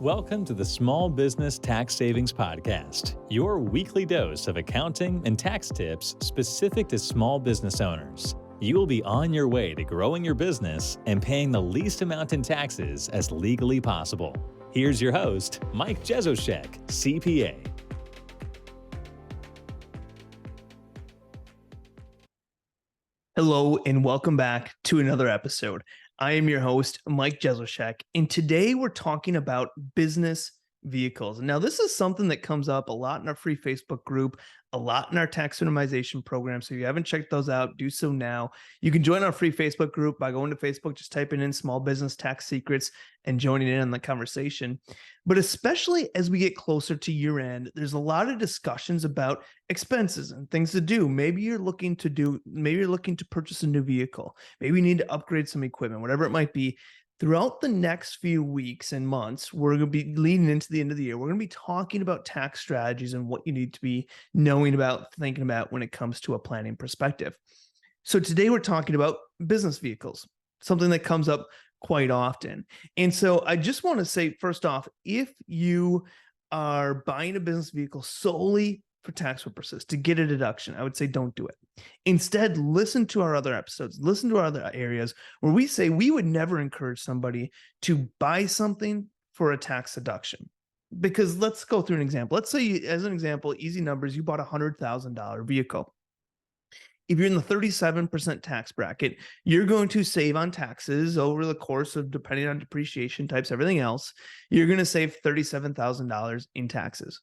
Welcome to the Small Business Tax Savings Podcast, your weekly dose of accounting and tax tips specific to small business owners. You will be on your way to growing your business and paying the least amount in taxes as legally possible. Here's your host, Mike Jezoshek, CPA. Hello, and welcome back to another episode. I am your host, Mike Jezoshek, and today we're talking about business vehicles. Now, this is something that comes up a lot in our free Facebook group, a lot in our tax minimization program. So if you haven't checked those out, do so now. You can join our free Facebook group by going to Facebook, just typing in Small Business Tax Secrets and joining in on the conversation. But especially as we get closer to year end, there's a lot of discussions about expenses and things to do. Maybe you're looking to purchase a new vehicle. Maybe you need to upgrade some equipment, whatever it might be. Throughout the next few weeks and months, we're going to be leading into the end of the year. We're going to be talking about tax strategies and what you need to be knowing about, thinking about when it comes to a planning perspective. So today we're talking about business vehicles, something that comes up quite often. And so I just want to say, first off, if you are buying a business vehicle solely for tax purposes to get a deduction, I would say don't do it. Instead, listen to our other episodes, listen to our other areas where we say we would never encourage somebody to buy something for a tax deduction. Because let's go through an example. Let's say, as an example, easy numbers, you bought a $100,000 vehicle. If you're in the 37% tax bracket, you're going to save on taxes over the course of, depending on depreciation types, everything else, you're going to save $37,000 in taxes.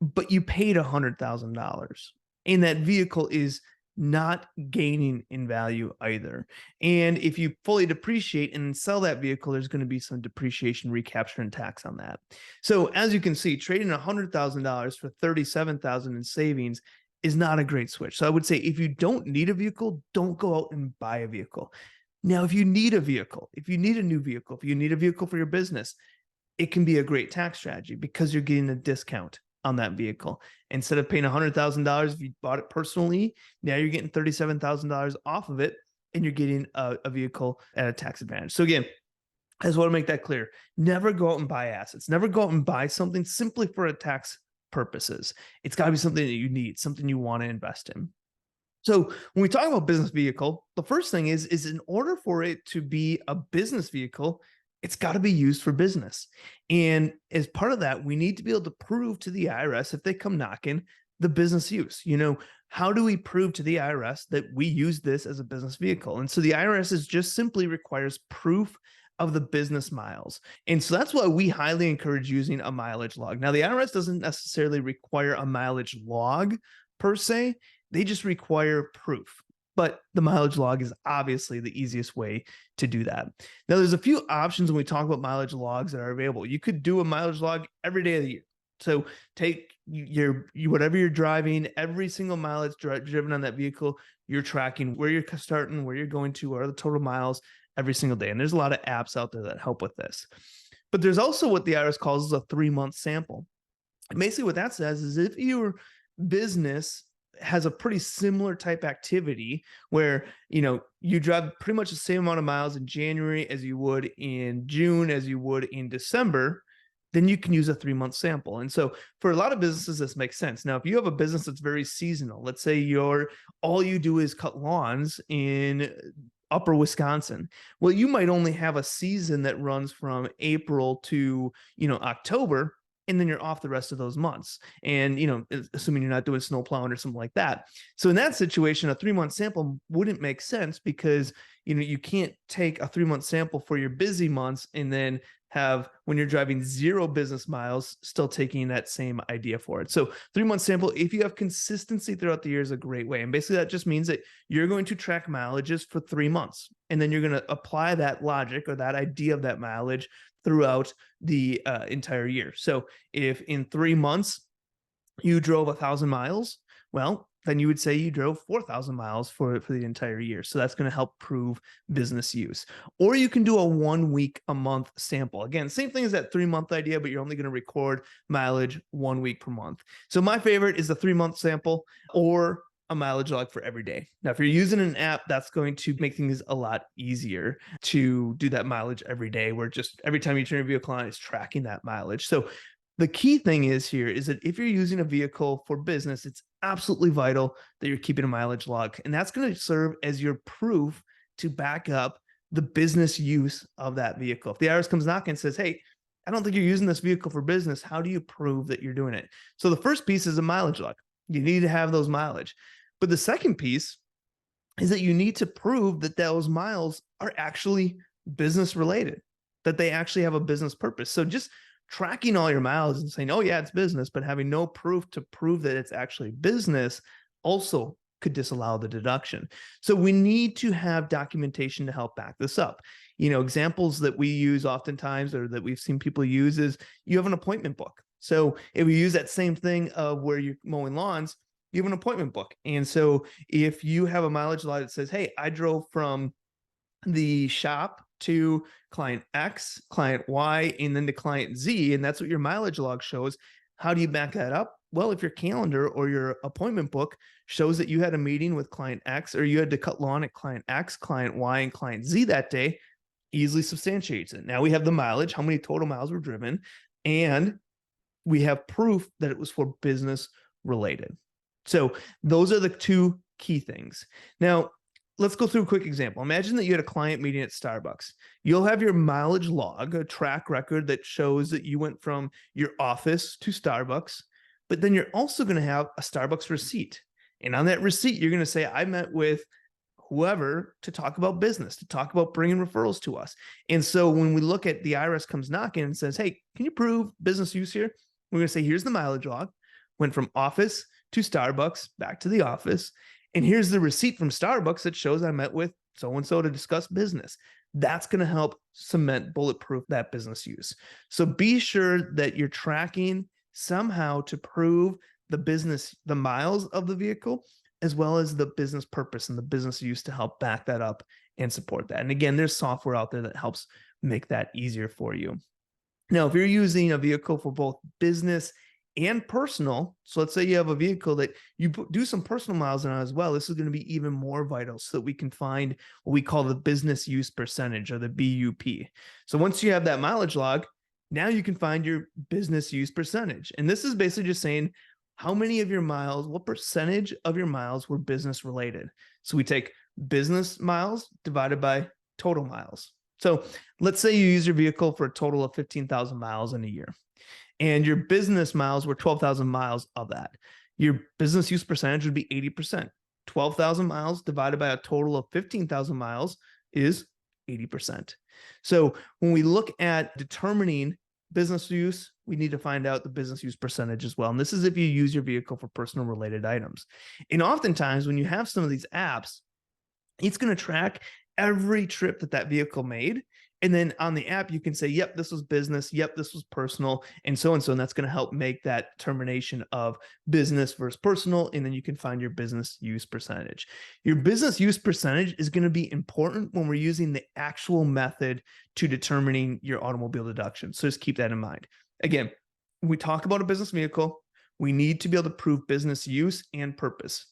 But you paid $100,000, and that vehicle is not gaining in value either. And if you fully depreciate and sell that vehicle, there's going to be some depreciation recapture and tax on that. So as you can see, trading $100,000 for $37,000 in savings is not a great switch. So I would say if you don't need a vehicle, don't go out and buy a vehicle. Now, if you need a vehicle, if you need a new vehicle, if you need a vehicle for your business, it can be a great tax strategy because you're getting a discount on that vehicle. Instead of paying $100,000 if you bought it personally, now you're getting $37,000 off of it, and you're getting a vehicle at a tax advantage. So again, I just want to make that clear. Never go out and buy assets. Never go out and buy something simply for a tax purposes. It's got to be something that you need, something you want to invest in. So when we talk about business vehicle, the first thing is in order for it to be a business vehicle, it's got to be used for business. And as part of that, we need to be able to prove to the IRS, if they come knocking, the business use. How do we prove to the IRS that we use this as a business vehicle? And so the IRS is just simply requires proof of the business miles. And so that's why we highly encourage using a mileage log. Now, the IRS doesn't necessarily require a mileage log per se. They just require proof. But the mileage log is obviously the easiest way to do that. Now, there's a few options when we talk about mileage logs that are available. You could do a mileage log every day of the year. So take whatever you're driving, every single mile that's driven on that vehicle, you're tracking where you're starting, where you're going to, what are the total miles every single day. And there's a lot of apps out there that help with this. But there's also what the IRS calls a 3-month sample. And basically what that says is if your business has a pretty similar type activity where, you drive pretty much the same amount of miles in January as you would in June, as you would in December, then you can use a 3-month sample. And so for a lot of businesses, this makes sense. Now, if you have a business that's very seasonal, let's say all you do is cut lawns in upper Wisconsin. Well, you might only have a season that runs from April to, October, and then you're off the rest of those months. And, assuming you're not doing snow plowing or something like that. So in that situation, a 3-month sample wouldn't make sense because, you can't take a 3-month sample for your busy months and then have, when you're driving 0 business miles, still taking that same idea for it. So 3-month sample, if you have consistency throughout the year, is a great way. And basically that just means that you're going to track mileages for 3 months. And then you're going to apply that logic or that idea of that mileage throughout the entire year. So if in 3 months you drove 1,000 miles, well, then you would say you drove 4,000 miles for the entire year. So that's going to help prove business use. Or you can do a 1 week a month sample. Again, same thing as that 3-month idea, but you're only going to record mileage 1 week per month. So my favorite is the 3-month sample, or a mileage log for every day. Now, if you're using an app, that's going to make things a lot easier to do that mileage every day, where just every time you turn your vehicle on, it's tracking that mileage. So the key thing is that if you're using a vehicle for business, it's absolutely vital that you're keeping a mileage log. And that's going to serve as your proof to back up the business use of that vehicle. If the IRS comes knocking and says, hey, I don't think you're using this vehicle for business, how do you prove that you're doing it? So the first piece is a mileage log. You need to have those mileage. But the second piece is that you need to prove that those miles are actually business related, that they actually have a business purpose. So just tracking all your miles and saying, oh yeah, it's business, but having no proof to prove that it's actually business also could disallow the deduction. So we need to have documentation to help back this up. Examples that we use oftentimes, or that we've seen people use, is you have an appointment book. So if we use that same thing of where you're mowing lawns, you have an appointment book. And so if you have a mileage log that says, hey, I drove from the shop to client X, client Y, and then to client Z, and that's what your mileage log shows, how do you back that up? Well, if your calendar or your appointment book shows that you had a meeting with client X, or you had to cut lawn at client X, client Y, and client Z that day, easily substantiates it. Now we have the mileage, how many total miles were driven, and we have proof that it was for business related. So those are the two key things. Now, let's go through a quick example. Imagine that you had a client meeting at Starbucks. You'll have your mileage log, a track record that shows that you went from your office to Starbucks, but then you're also going to have a Starbucks receipt. And on that receipt, you're going to say, I met with whoever to talk about business, to talk about bringing referrals to us. And so when we look at the IRS comes knocking and says, hey, can you prove business use here? We're going to say, here's the mileage log, went from office to Starbucks, back to the office. And here's the receipt from Starbucks that shows I met with so-and-so to discuss business. That's going to help cement, bulletproof that business use. So be sure that you're tracking somehow to prove the miles of the vehicle, as well as the business purpose and the business use to help back that up and support that. And again, there's software out there that helps make that easier for you. Now, if you're using a vehicle for both business and personal, so let's say you have a vehicle that you do some personal miles on as well, this is going to be even more vital so that we can find what we call the business use percentage, or the BUP. So once you have that mileage log, now you can find your business use percentage. And this is basically just saying how many of your miles, what percentage of your miles were business related. So we take business miles divided by total miles. So let's say you use your vehicle for a total of 15,000 miles in a year, and your business miles were 12,000 miles of that. Your business use percentage would be 80%. 12,000 miles divided by a total of 15,000 miles is 80%. So when we look at determining business use, we need to find out the business use percentage as well. And this is if you use your vehicle for personal related items. And oftentimes when you have some of these apps, it's going to track every trip that vehicle made. And then on the app, you can say, yep, this was business. Yep, this was personal, and so and so. And that's going to help make that determination of business versus personal. And then you can find your business use percentage. Your business use percentage is going to be important when we're using the actual method to determining your automobile deduction. So just keep that in mind. Again, when we talk about a business vehicle, we need to be able to prove business use and purpose.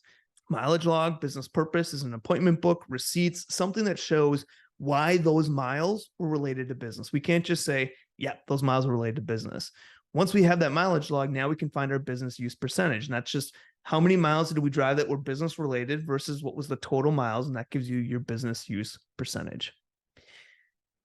Mileage log, business purpose is an appointment book, receipts, something that shows why those miles were related to business. We can't just say, yeah, those miles were related to business. Once we have that mileage log, now we can find our business use percentage. And that's just how many miles did we drive that were business related versus what was the total miles. And that gives you your business use percentage.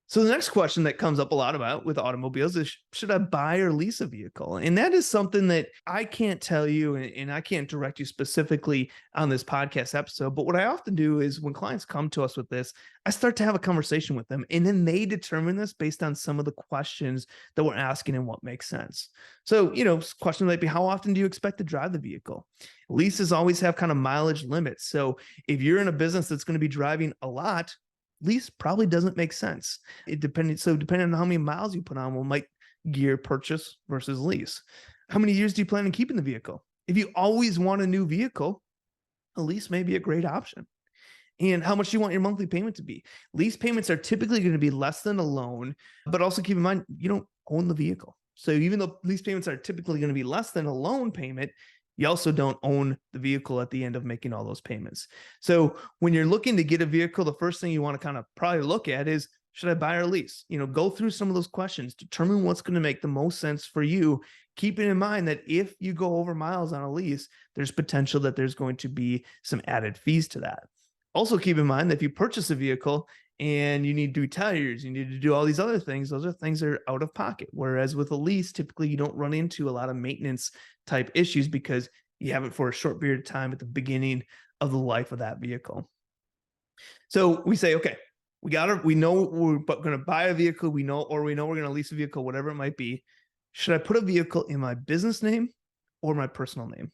So the next question that comes up a lot about with automobiles is, should I buy or lease a vehicle? And that is something that I can't tell you, and I can't direct you specifically on this podcast episode. But what I often do is when clients come to us with this, I start to have a conversation with them, and then they determine this based on some of the questions that we're asking and what makes sense. So, question might be, how often do you expect to drive the vehicle? Leases always have kind of mileage limits. So if you're in a business that's going to be driving a lot, lease probably doesn't make sense. Depending on how many miles you put on, will might gear purchase versus lease. How many years do you plan on keeping the vehicle? If you always want a new vehicle, a lease may be a great option. And how much do you want your monthly payment to be? Lease payments are typically going to be less than a loan, but also keep in mind, you don't own the vehicle. So even though lease payments are typically going to be less than a loan payment, You also don't own the vehicle at the end of making all those payments. So when you're looking to get a vehicle, the first thing you want to kind of probably look at is, should I buy or lease? Go through some of those questions, determine what's going to make the most sense for you, keeping in mind that if you go over miles on a lease, there's potential that there's going to be some added fees to that. Also keep in mind that if you purchase a vehicle and you need to do tires, you need to do all these other things, those are things that are out of pocket. Whereas with a lease, typically you don't run into a lot of maintenance type issues because you have it for a short period of time at the beginning of the life of that vehicle. So we say, okay, we know we're going to buy a vehicle, we know we're going to lease a vehicle, whatever it might be. Should I put a vehicle in my business name or my personal name?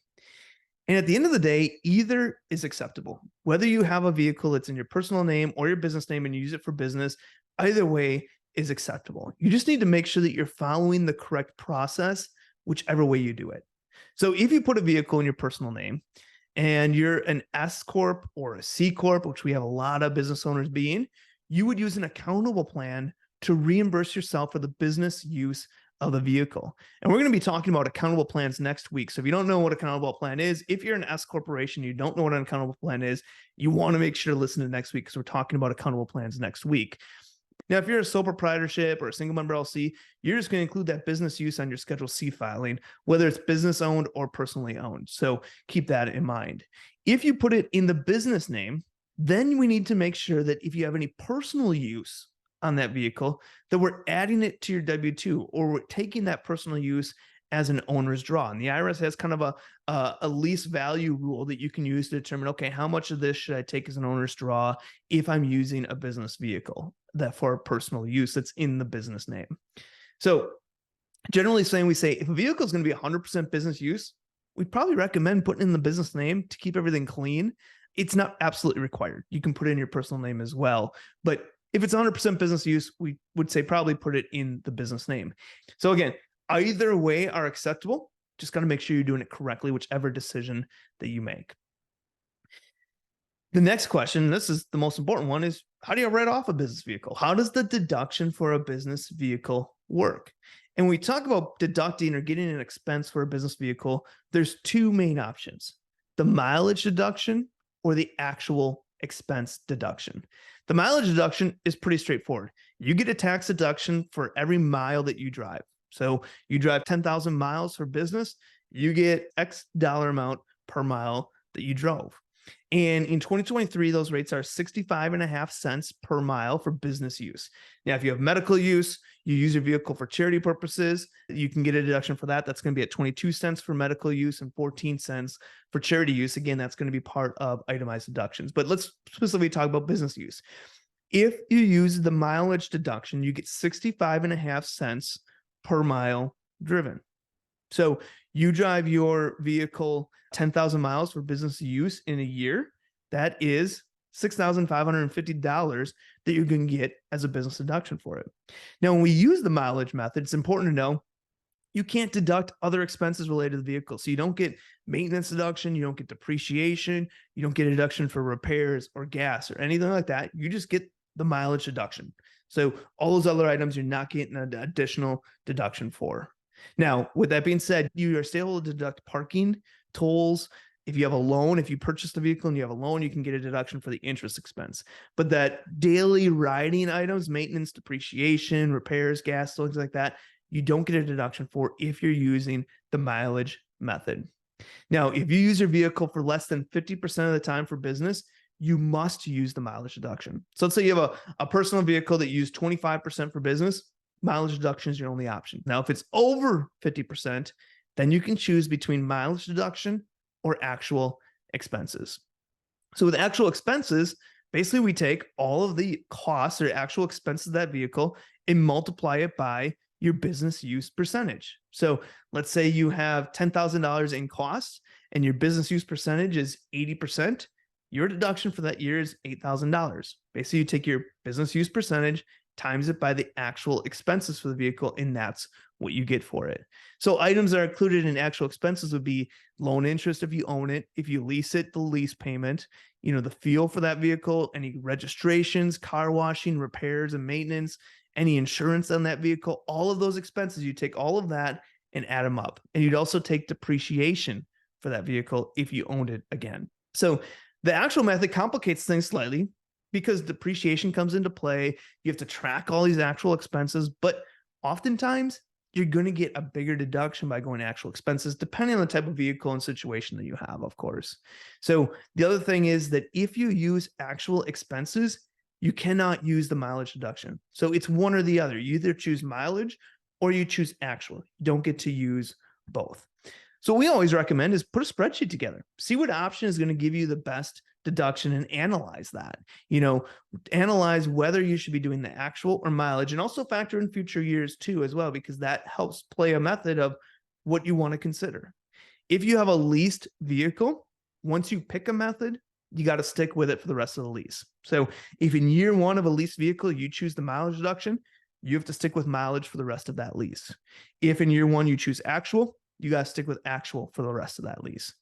And at the end of the day, either is acceptable. Whether you have a vehicle that's in your personal name or your business name and you use it for business, either way is acceptable. You just need to make sure that you're following the correct process, whichever way you do it. So if you put a vehicle in your personal name and you're an S Corp or a C Corp, which we have a lot of business owners being, you would use an accountable plan to reimburse yourself for the business use of the vehicle. And we're going to be talking about accountable plans next week. So if you don't know what accountable plan is, if you're an S corporation, you don't know what an accountable plan is, you want to make sure to listen to next week because we're talking about accountable plans next week. Now, if you're a sole proprietorship or a single member LLC, you're just going to include that business use on your Schedule C filing, whether it's business owned or personally owned. So keep that in mind. If you put it in the business name, then we need to make sure that if you have any personal use on that vehicle, that we're adding it to your W-2 or we're taking that personal use as an owner's draw. And the IRS has kind of a lease value rule that you can use to determine, okay, how much of this should I take as an owner's draw if I'm using a business vehicle that for personal use that's in the business name. So generally saying, we say if a vehicle is going to be 100% business use, we probably recommend putting in the business name to keep everything clean. It's not absolutely required. You can put in your personal name as well, but if it's 100% business use, we would say probably put it in the business name. So again, either way are acceptable. Just got to make sure you're doing it correctly, whichever decision that you make. The next question, this is the most important one, is how do you write off a business vehicle? How does the deduction for a business vehicle work? And when we talk about deducting or getting an expense for a business vehicle, there's two main options: the mileage deduction or the actual expense deduction. The mileage deduction is pretty straightforward. You get a tax deduction for every mile that you drive. So you drive 10,000 miles for business, you get X dollar amount per mile that you drove. And in 2023, those rates are 65.5 cents per mile for business use. Now, if you have medical use, you use your vehicle for charity purposes, you can get a deduction for that. That's going to be at 22 cents for medical use and 14 cents for charity use. Again, that's going to be part of itemized deductions. But let's specifically talk about business use. If you use the mileage deduction, you get 65.5 cents per mile driven. So you drive your vehicle 10,000 miles for business use in a year. That is $6,550 that you're going to get as a business deduction for it. Now, when we use the mileage method, it's important to know you can't deduct other expenses related to the vehicle. So you don't get maintenance deduction, you don't get depreciation, you don't get a deduction for repairs or gas or anything like that. You just get the mileage deduction. So all those other items you're not getting an additional deduction for. Now, with that being said, you are still able to deduct parking, tolls. If you have a loan, if you purchase the vehicle and you have a loan, you can get a deduction for the interest expense. But that daily riding items, maintenance, depreciation, repairs, gas, things like that, you don't get a deduction for if you're using the mileage method. Now, if you use your vehicle for less than 50% of the time for business, you must use the mileage deduction. So let's say you have a personal vehicle that you use 25% for business, mileage deduction is your only option. Now, if it's over 50%, then you can choose between mileage deduction or actual expenses. So with actual expenses, basically we take all of the costs or actual expenses of that vehicle and multiply it by your business use percentage. So let's say you have $10,000 in costs and your business use percentage is 80%. Your deduction for that year is $8,000. Basically, you take your business use percentage, times it by the actual expenses for the vehicle, and that's what you get for it. So items that are included in actual expenses would be loan interest if you own it, if you lease it, the lease payment, the fuel for that vehicle, any registrations, car washing, repairs and maintenance, any insurance on that vehicle, all of those expenses, you take all of that and add them up. And you'd also take depreciation for that vehicle if you owned it again. So the actual method complicates things slightly because depreciation comes into play. You have to track all these actual expenses, but oftentimes you're going to get a bigger deduction by going to actual expenses, depending on the type of vehicle and situation that you have, of course. So the other thing is that if you use actual expenses, you cannot use the mileage deduction. So it's one or the other. You either choose mileage or you choose actual. You don't get to use both. So what we always recommend is put a spreadsheet together. See what option is going to give you the best deduction and analyze that. Analyze whether you should be doing the actual or mileage, and also factor in future years too as well, because that helps play a method of what you want to consider. If you have a leased vehicle, once you pick a method, you got to stick with it for the rest of the lease. So if in year one of a leased vehicle, you choose the mileage deduction, you have to stick with mileage for the rest of that lease. If in year one you choose actual, you got to stick with actual for the rest of that lease.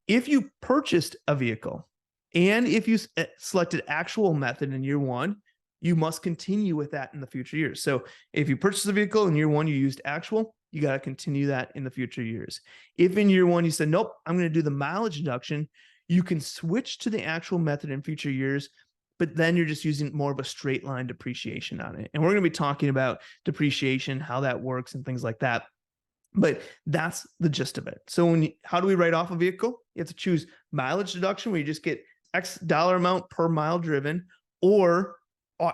If you purchased a vehicle and if you selected actual method in year one, you must continue with that in the future years. So if you purchased a vehicle in year one, you used actual, you got to continue that in the future years. If in year one you said, nope, I'm going to do the mileage deduction, you can switch to the actual method in future years, but then you're just using more of a straight line depreciation on it. And we're going to be talking about depreciation, how that works and things like that. But that's the gist of it. So how do we write off a vehicle? You have to choose mileage deduction, where you just get X dollar amount per mile driven, or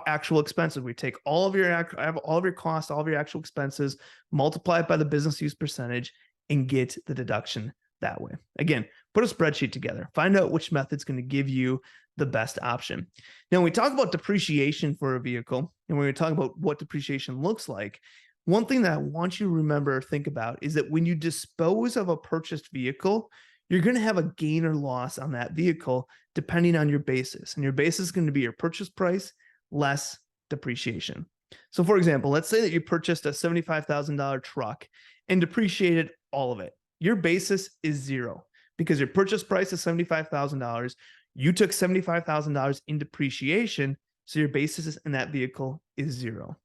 actual expenses. We take all of your costs, all of your actual expenses, multiply it by the business use percentage, and get the deduction that way. Again, put a spreadsheet together. Find out which method's going to give you the best option. Now, when we talk about depreciation for a vehicle, and when we talk about what depreciation looks like, one thing that I want you to remember or think about is that when you dispose of a purchased vehicle, you're going to have a gain or loss on that vehicle depending on your basis. And your basis is going to be your purchase price less depreciation. So for example, let's say that you purchased a $75,000 truck and depreciated all of it. Your basis is zero because your purchase price is $75,000. You took $75,000 in depreciation, so your basis in that vehicle is zero.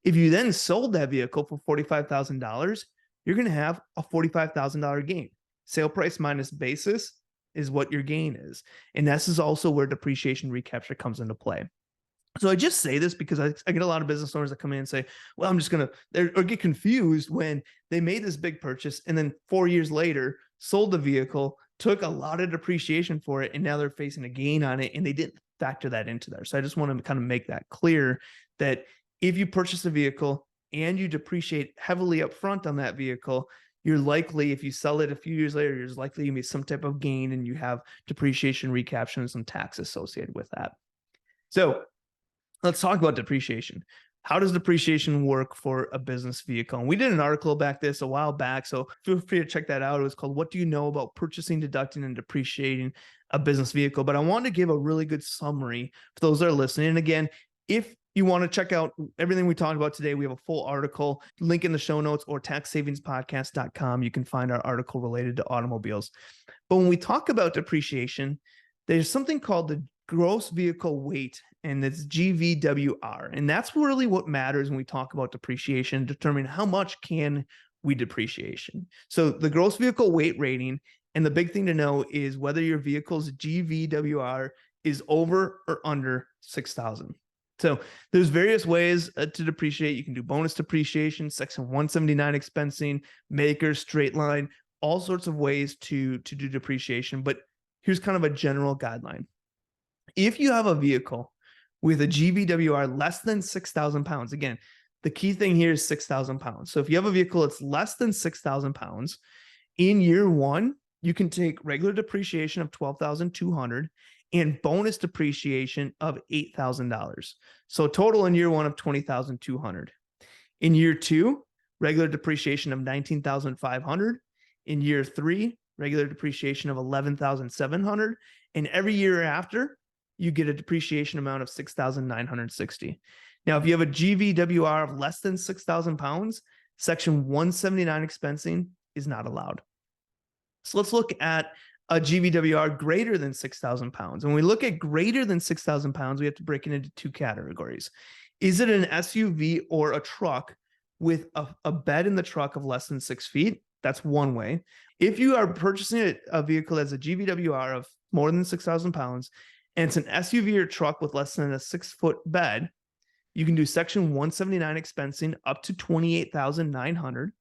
If you then sold that vehicle for $45,000, you're going to have a $45,000 gain. Sale price minus basis is what your gain is. And this is also where depreciation recapture comes into play. So I just say this because I get a lot of business owners that come in and say, well, I'm just going to, or get confused when they made this big purchase and then 4 years later sold the vehicle, took a lot of depreciation for it, and now they're facing a gain on it, and they didn't factor that into there. So I just want to kind of make that clear that if you purchase a vehicle and you depreciate heavily up front on that vehicle, you're likely, if you sell it a few years later, there's likely going to be some type of gain, and you have depreciation recapture and some tax associated with that. So let's talk about depreciation. How does depreciation work for a business vehicle? And we did an article back a while back, so feel free to check that out. It was called "What Do You Know About Purchasing, Deducting, and Depreciating a Business Vehicle?" But I wanted to give a really good summary for those that are listening. And again, if you want to check out everything we talked about today, we have a full article, link in the show notes, or taxsavingspodcast.com. You can find our article related to automobiles. But when we talk about depreciation, there's something called the gross vehicle weight, and it's GVWR. And that's really what matters when we talk about depreciation, determine how much can we depreciation. So the gross vehicle weight rating, and the big thing to know is whether your vehicle's GVWR is over or under 6,000. So there's various ways to depreciate. You can do bonus depreciation, Section 179 expensing, maker, straight line, all sorts of ways to do depreciation. But here's kind of a general guideline. If you have a vehicle with a GVWR less than 6,000 pounds, again, the key thing here is 6,000 pounds. So if you have a vehicle that's less than 6,000 pounds, in year one, you can take regular depreciation of $12,200 and bonus depreciation of $8,000. So total in year one of $20,200. In year two, regular depreciation of $19,500. In year three, regular depreciation of $11,700. And every year after, you get a depreciation amount of $6,960. Now, if you have a GVWR of less than 6,000 pounds, Section 179 expensing is not allowed. So let's look at a GVWR greater than 6,000 pounds. When we look at greater than 6,000 pounds, we have to break it into two categories. Is it an SUV or a truck with a bed in the truck of less than 6 feet? That's one way. If you are purchasing a vehicle that's a GVWR of more than 6,000 pounds and it's an SUV or truck with less than a 6-foot bed, you can do Section 179 expensing up to $28,900,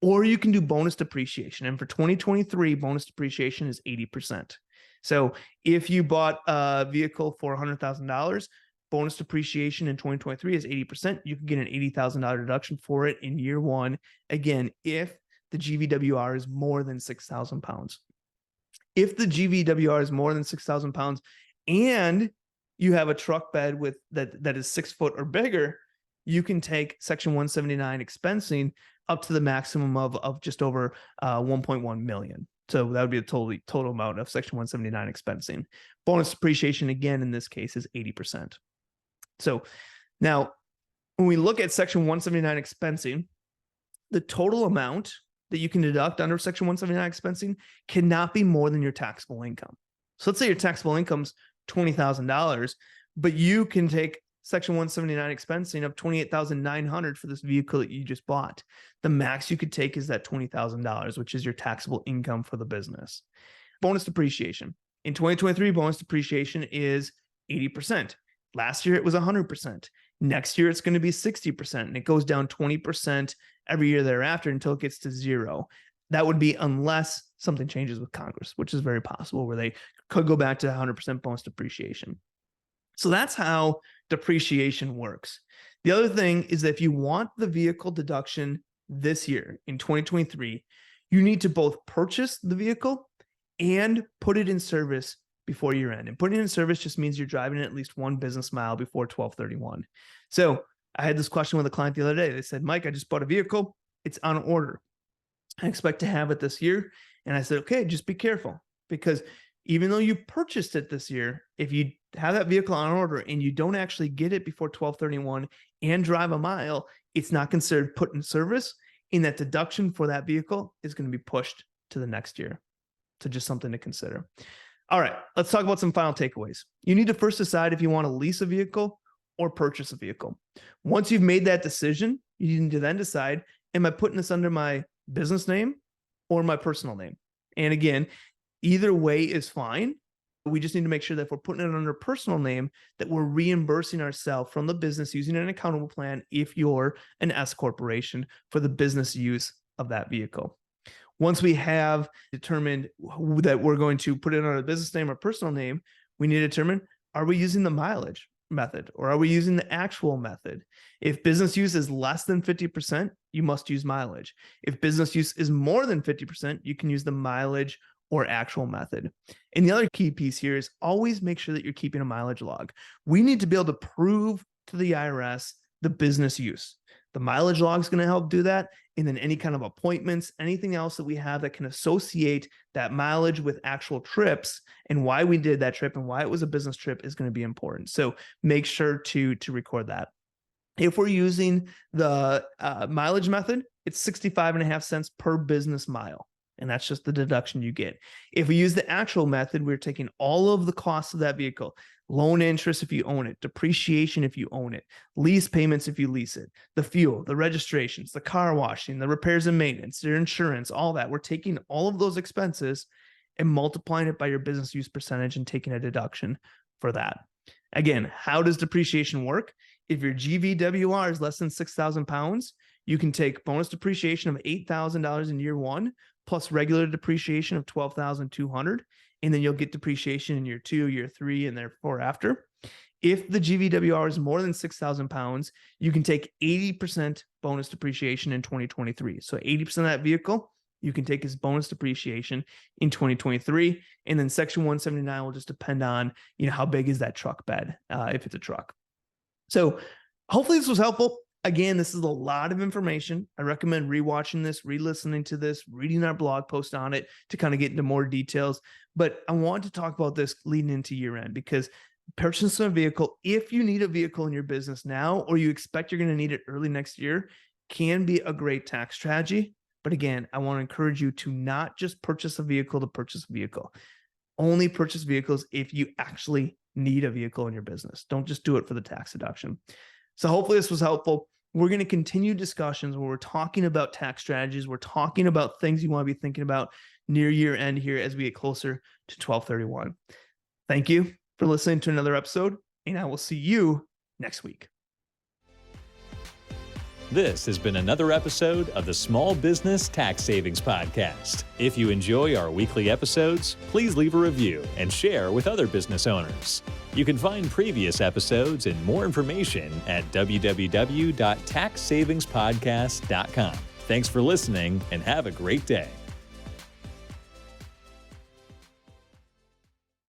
or you can do bonus depreciation. And for 2023, bonus depreciation is 80%. So if you bought a vehicle for $100,000, bonus depreciation in 2023 is 80%. You can get an $80,000 deduction for it in year one. Again, if the GVWR is more than 6,000 pounds. If the GVWR is more than 6,000 pounds and you have a truck bed with that is 6 foot or bigger, you can take Section 179 expensing up to the maximum of just over 1.1 million. So that would be the total amount of Section 179 expensing. Bonus depreciation, again, in this case, is 80%. So now, when we look at Section 179 expensing, the total amount that you can deduct under Section 179 expensing cannot be more than your taxable income. So let's say your taxable income's $20,000, but you can take Section 179 expensing of $28,900 for this vehicle that you just bought. The max you could take is that $20,000, which is your taxable income for the business. Bonus depreciation. In 2023, bonus depreciation is 80%. Last year, it was 100%. Next year, it's going to be 60%, and it goes down 20% every year thereafter until it gets to zero. That would be unless something changes with Congress, which is very possible, where they could go back to 100% bonus depreciation. So that's how depreciation works. The other thing is that if you want the vehicle deduction this year in 2023, you need to both purchase the vehicle and put it in service before year end. And putting it in service just means you're driving it at least one business mile before 12/31. So I had this question with a client the other day. They said, Mike, I just bought a vehicle. It's on order. I expect to have it this year. And I said, okay, just be careful, because even though you purchased it this year, if you have that vehicle on order and you don't actually get it before 12/31 and drive a mile, it's not considered put in service, and that deduction for that vehicle is going to be pushed to the next year. So just something to consider. All right, let's talk about some final takeaways. You need to first decide if you want to lease a vehicle or purchase a vehicle. Once you've made that decision, you need to then decide, am I putting this under my business name or my personal name? And again, either way is fine. We just need to make sure that if we're putting it under personal name, that we're reimbursing ourselves from the business using an accountable plan if you're an S corporation for the business use of that vehicle. Once we have determined that we're going to put it under the business name or personal name, we need to determine, are we using the mileage method or are we using the actual method? If business use is less than 50%, you must use mileage. If business use is more than 50%, you can use the mileage or actual method. And the other key piece here is always make sure that you're keeping a mileage log. We need to be able to prove to the IRS the business use. The mileage log is going to help do that. And then any kind of appointments, anything else that we have that can associate that mileage with actual trips and why we did that trip and why it was a business trip is going to be important. So make sure to record that. If we're using the mileage method, it's 65.5 cents per business mile. And that's just the deduction you get. If we use the actual method, we're taking all of the costs of that vehicle, loan interest if you own it, depreciation if you own it, lease payments if you lease it, the fuel, the registrations, the car washing, the repairs and maintenance, your insurance, all that. We're taking all of those expenses and multiplying it by your business use percentage and taking a deduction for that. Again, how does depreciation work? If your GVWR is less than 6,000 pounds, you can take bonus depreciation of $8,000 in year one, plus regular depreciation of $12,200, and then you'll get depreciation in year 2, year 3, and therefore after. If the GVWR is more than 6,000 pounds, you can take 80% bonus depreciation in 2023. So 80% of that vehicle, you can take as bonus depreciation in 2023, and then Section 179 will just depend on, how big is that truck bed, if it's a truck. So hopefully this was helpful. Again, this is a lot of information. I recommend rewatching this, re-listening to this, reading our blog post on it to kind of get into more details. But I want to talk about this leading into year end, because purchasing a vehicle, if you need a vehicle in your business now, or you expect you're going to need it early next year, can be a great tax strategy. But again, I want to encourage you to not just purchase a vehicle to purchase a vehicle. Only purchase vehicles if you actually need a vehicle in your business. Don't just do it for the tax deduction. So hopefully this was helpful. we're going to continue discussions where we're talking about tax strategies. We're talking about things you want to be thinking about near year end here as we get closer to 12/31. Thank you for listening to another episode, and I will see you next week. This has been another episode of the Small Business Tax Savings Podcast. If you enjoy our weekly episodes, please leave a review and share with other business owners. You can find previous episodes and more information at www.taxsavingspodcast.com. Thanks for listening and have a great day.